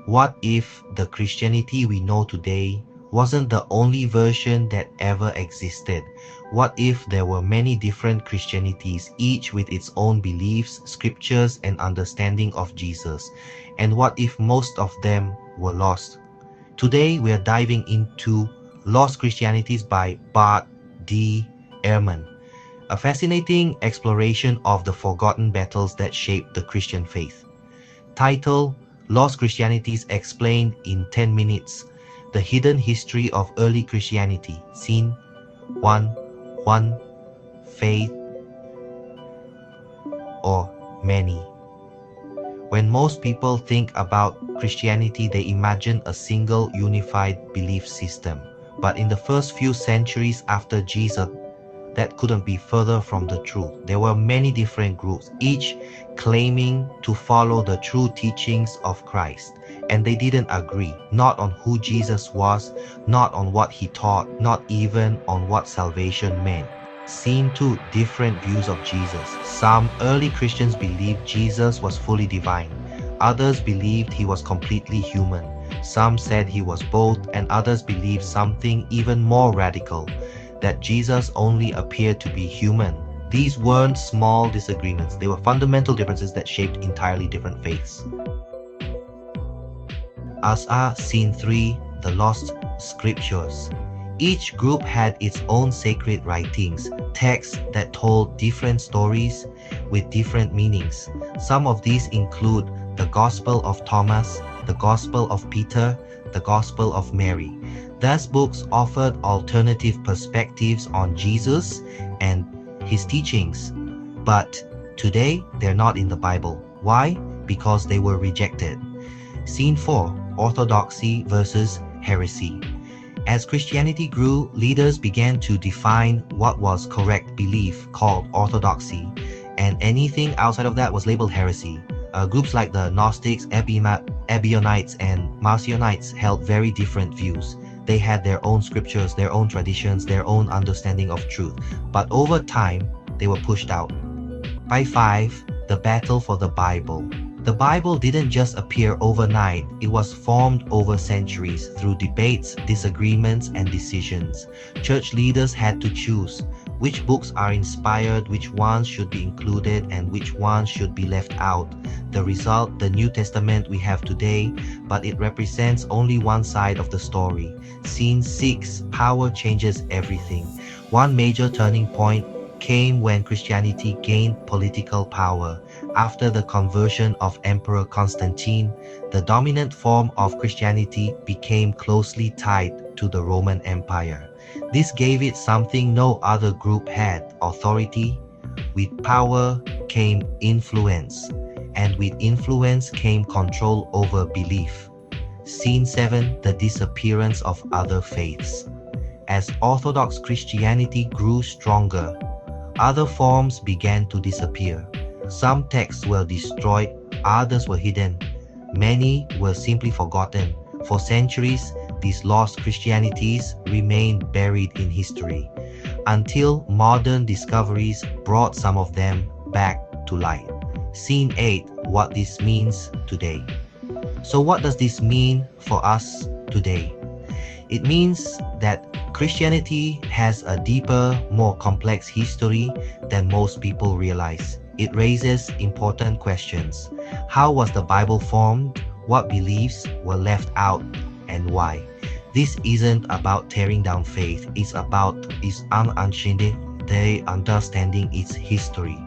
What if the Christianity we know today wasn't the only version that ever existed? What if there were many different Christianities, each with its own beliefs, scriptures, and understanding of Jesus? And what if most of them were lost? Today we are diving into Lost Christianities by Bart D. Ehrman, a fascinating exploration of the forgotten battles that shaped the Christian faith. Title: Lost Christianities Explained in 10 Minutes. The Hidden History of Early Christianity. Scene 1. Faith or many. When most people think about Christianity, they imagine a single unified belief system. But in the first few centuries after Jesus, that couldn't be further from the truth. There were many different groups, each claiming to follow the true teachings of Christ. And they didn't agree, not on who Jesus was, not on what he taught, not even on what salvation meant. Scene 2. Different views of Jesus. Some early Christians believed Jesus was fully divine. Others believed he was completely human. Some said he was both, and others believed something even more radical, that Jesus only appeared to be human. These weren't small disagreements, they were fundamental differences that shaped entirely different faiths. Scene 3. The Lost Scriptures. Each group had its own sacred writings, texts that told different stories with different meanings. Some of these include the Gospel of Thomas, the Gospel of Peter, the Gospel of Mary. These books offered alternative perspectives on Jesus and his teachings. But today, they're not in the Bible. Why? Because they were rejected. Scene 4. Orthodoxy versus heresy. As Christianity grew, leaders began to define what was correct belief, called orthodoxy, and anything outside of that was labeled heresy. Groups like the Gnostics, Ebionites, and Marcionites held very different views. They had their own scriptures, their own traditions, their own understanding of truth. But over time, they were pushed out. By 5, the battle for the Bible. The Bible didn't just appear overnight, it was formed over centuries through debates, disagreements, and decisions. Church leaders had to choose which books are inspired, which ones should be included, and which ones should be left out. The result, the New Testament we have today, but it represents only one side of the story. Scene 6. Power changes everything. One major turning point came when Christianity gained political power. After the conversion of Emperor Constantine, the dominant form of Christianity became closely tied to the Roman Empire. This gave it something no other group had: authority. With power came influence, and with influence came control over belief. Scene 7. The disappearance of other faiths. As Orthodox Christianity grew stronger, other forms began to disappear. Some texts were destroyed, others were hidden. Many were simply forgotten. For centuries, these lost Christianities remained buried in history, until modern discoveries brought some of them back to light. Scene 8. What this means today. So what does this mean for us today? It means that Christianity has a deeper, more complex history than most people realize. It raises important questions. How was the Bible formed? What beliefs were left out, and why? This isn't about tearing down faith, it's about its understanding its history.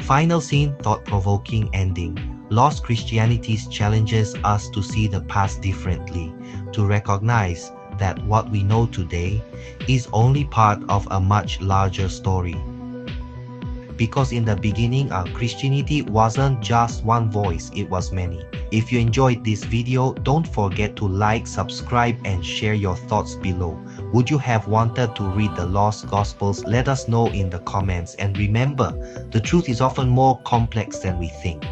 Final scene, thought-provoking ending. Lost Christianities challenges us to see the past differently, to recognize that what we know today is only part of a much larger story. Because in the beginning, Christianity wasn't just one voice, it was many. If you enjoyed this video, don't forget to like, subscribe, and share your thoughts below. Would you have wanted to read the Lost Gospels? Let us know in the comments. And remember, the truth is often more complex than we think.